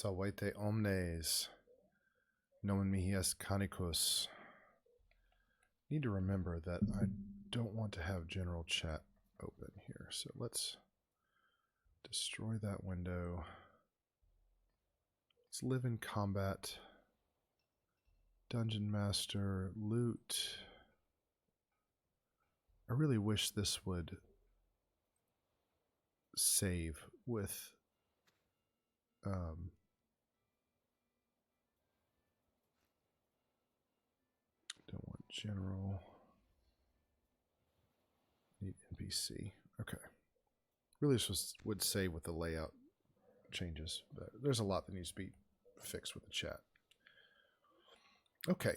Salvete omnes. Nomen mihi est Caniculus. Need to remember that I don't want to have general chat open here. So let's destroy that window. Let's live in combat. Dungeon Master, loot. I really wish this would save with don't want general. Need NPC. Okay. Really just would save with the layout changes, but there's a lot that needs to be fixed with the chat. Okay.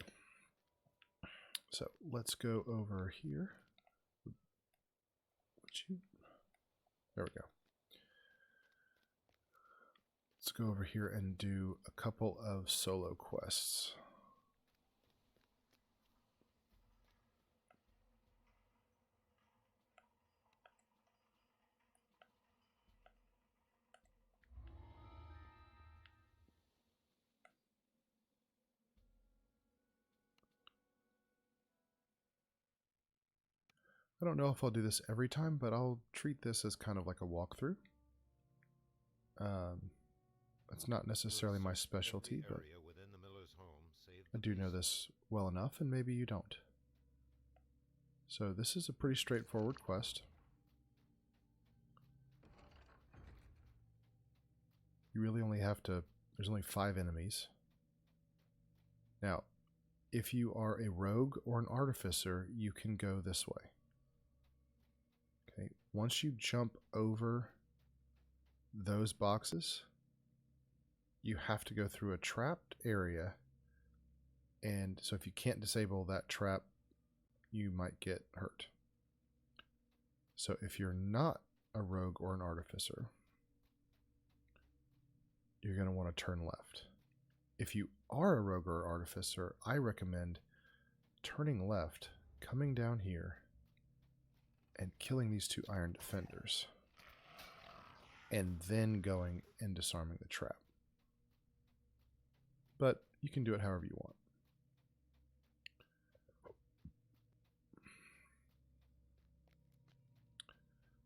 So let's go over here. There we go. Let's go over here and do a couple of solo quests. I don't know if I'll do this every time, but I'll treat this as kind of like a walkthrough. It's not necessarily my specialty, but I do know this well enough, and maybe you don't. So this is a pretty straightforward quest. You really only have to, there's only 5 enemies. Now, if you are a rogue or an artificer, you can go this way. Okay, once you jump over those boxes, you have to go through a trapped area, and so if you can't disable that trap, you might get hurt. So if you're not a rogue or an artificer, you're going to want to turn left. If you are a rogue or artificer, I recommend turning left, coming down here, and killing these 2 iron defenders, and then going and disarming the trap. But you can do it however you want.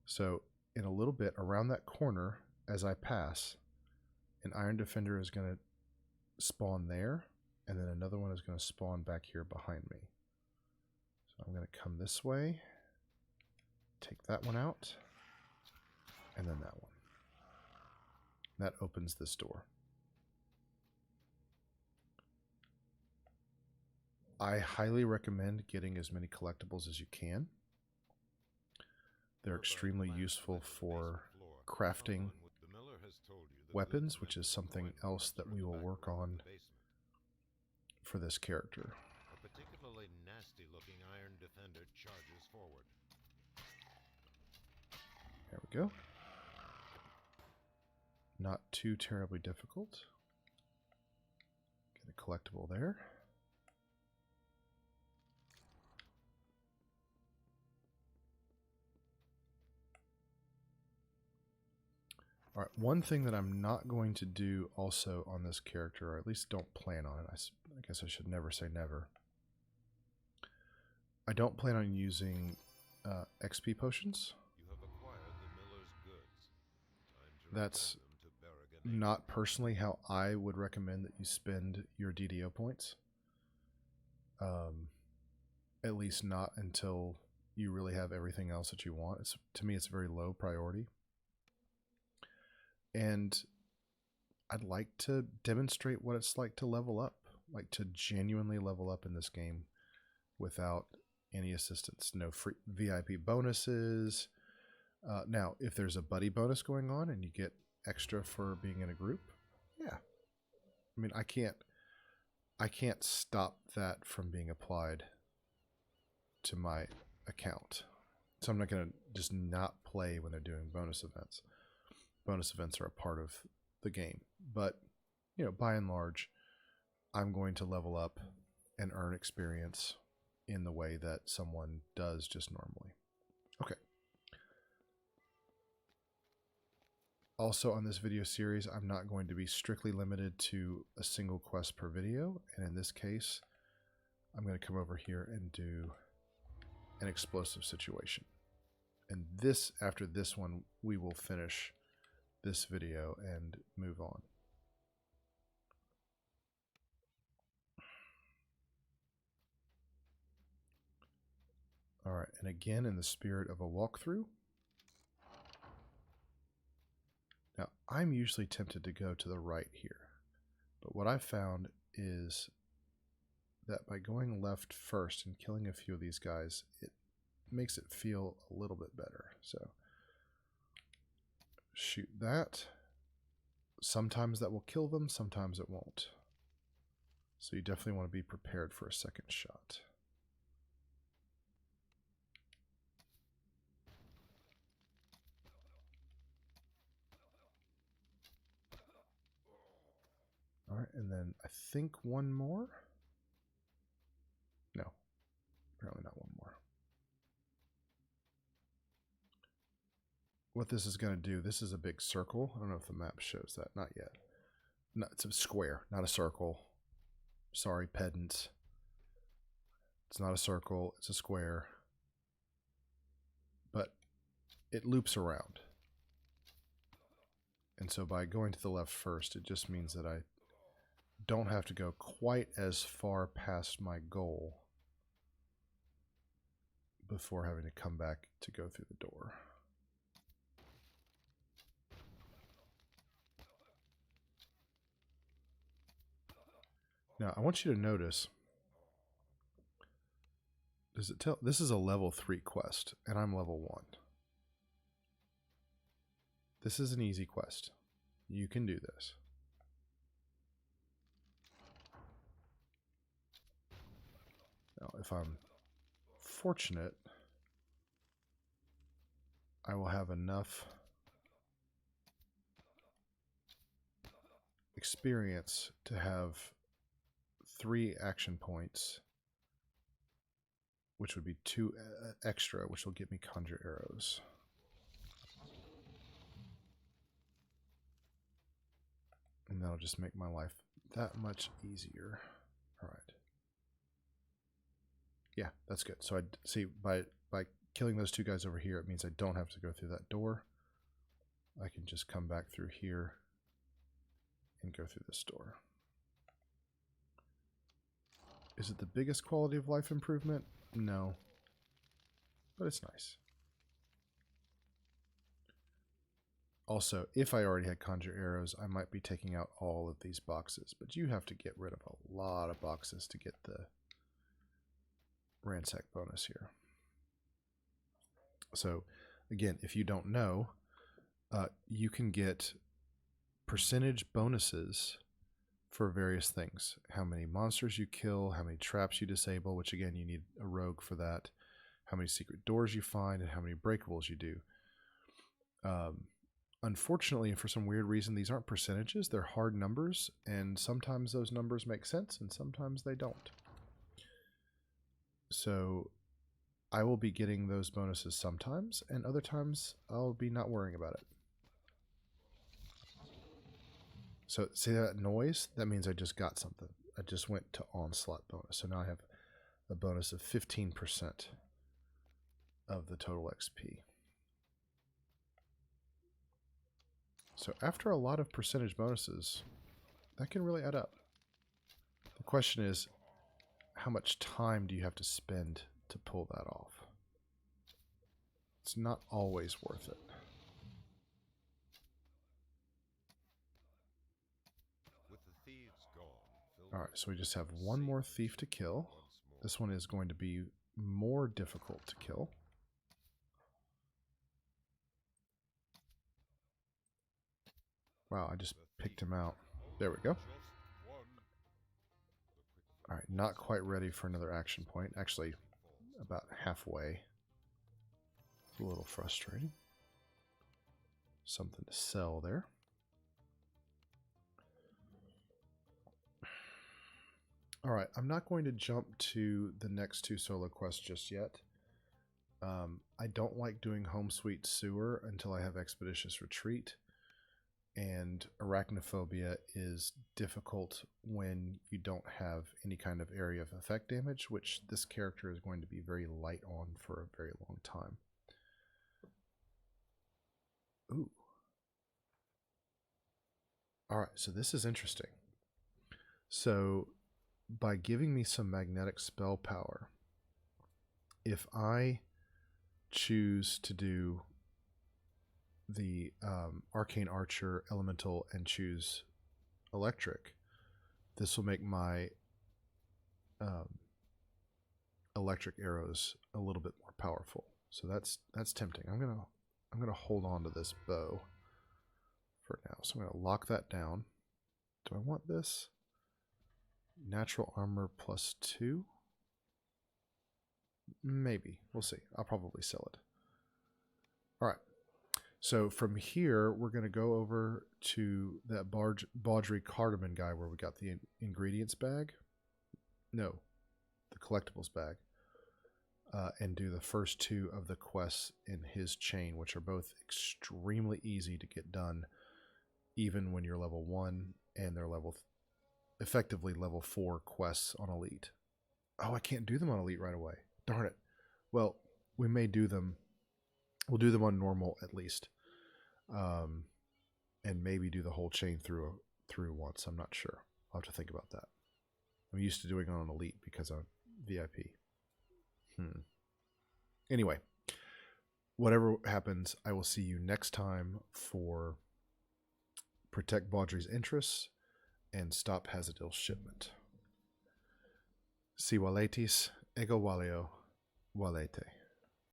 So in a little bit, around that corner, as I pass, an iron defender is going to spawn there, and then another one is going to spawn back here behind me. So I'm going to come this way, take that one out, and then that one. That opens this door. I highly recommend getting as many collectibles as you can. They're extremely useful for crafting weapons, which is something else that we will work on for this character. A particularly nasty-looking iron defender charges forward. There we go. Not too terribly difficult. Get a collectible there. All right, one thing that I'm not going to do also on this character, or at least don't plan on it, I guess I should never say never. I don't plan on using XP potions. You have acquired the miller's goods. That's not personally how I would recommend that you spend your DDO points. At least not until you really have everything else that you want. To me, it's a very low priority. And I'd like to demonstrate what it's like to level up, like to genuinely level up in this game without any assistance. No free VIP bonuses. Now, if there's a buddy bonus going on and you get extra for being in a group, yeah. I mean, I can't stop that from being applied to my account. So I'm not going to just not play when they're doing bonus events. Bonus events are a part of the game. But, you know, by and large, I'm going to level up and earn experience in the way that someone does just normally. Okay. Also on this video series, I'm not going to be strictly limited to a single quest per video. And in this case, I'm going to come over here and do an explosive situation. And this, after this one, we will finish this video and move on. All right, and again, in the spirit of a walkthrough, now, I'm usually tempted to go to the right here, but what I found is that by going left first and killing a few of these guys, it makes it feel a little bit better. So, shoot that. Sometimes that will kill them, sometimes it won't. So you definitely want to be prepared for a second shot. All right, and then I think one more. No, apparently not one more. What this is going to do, this is a big circle. I don't know if the map shows that. Not yet. No, it's a square, not a circle. Sorry, pedants. It's not a circle, it's a square. But it loops around. And so by going to the left first, it just means that I don't have to go quite as far past my goal before having to come back to go through the door. Now, I want you to notice, does it tell, this is a level 3 quest, and I'm level 1. This is an easy quest. You can do this. Now, if I'm fortunate, I will have enough experience to have 3 action points, which would be 2 extra, which will get me conjure arrows. And that'll just make my life that much easier. All right. Yeah, that's good. So I see by killing those 2 guys over here, it means I don't have to go through that door. I can just come back through here and go through this door. Is it the biggest quality of life improvement? No. But it's nice. Also, if I already had conjure arrows, I might be taking out all of these boxes, but you have to get rid of a lot of boxes to get the ransack bonus here. So, again, if you don't know, you can get percentage bonuses for various things. How many monsters you kill, how many traps you disable, which again, you need a rogue for that, how many secret doors you find, and how many breakables you do. Unfortunately, for some weird reason, these aren't percentages, they're hard numbers, and sometimes those numbers make sense, and sometimes they don't. So I will be getting those bonuses sometimes, and other times I'll be not worrying about it. So see that noise? That means I just got something. I just went to onslaught bonus. So now I have a bonus of 15% of the total XP. So after a lot of percentage bonuses, that can really add up. The question is, how much time do you have to spend to pull that off? It's not always worth it. Alright, so we just have one more thief to kill. This one is going to be more difficult to kill. Wow, I just picked him out. There we go. Alright, not quite ready for another action point. Actually, about halfway. It's a little frustrating. Something to sell there. Alright, I'm not going to jump to the next 2 solo quests just yet. I don't like doing Home Sweet Sewer until I have Expeditious Retreat. and arachnophobia is difficult when you don't have any kind of area of effect damage, which this character is going to be very light on for a very long time. Ooh. All right, so this is interesting. So by giving me some magnetic spell power, if I choose to do the Arcane Archer Elemental and choose Electric, this will make my electric arrows a little bit more powerful. So that's tempting. I'm gonna hold on to this bow for now. So I'm gonna lock that down. Do I want this? Natural armor +2? Maybe. We'll see. I'll probably sell it. All right. So from here, we're going to go over to that Baudry Cardamom guy where we got the ingredients bag. No, the collectibles bag. And do the first 2 of the quests in his chain, which are both extremely easy to get done, even when you're level 1 and they're effectively level 4 quests on Elite. Oh, I can't do them on Elite right away. Darn it. Well, we may do them. We'll do them on normal at least. And maybe do the whole chain through once. I'm not sure. I'll have to think about that. I'm used to doing it on Elite because I'm VIP. Anyway, whatever happens, I will see you next time for Protect Baudry's interests and stop Hazadil's shipment. Si waletis, ego waleo, walete.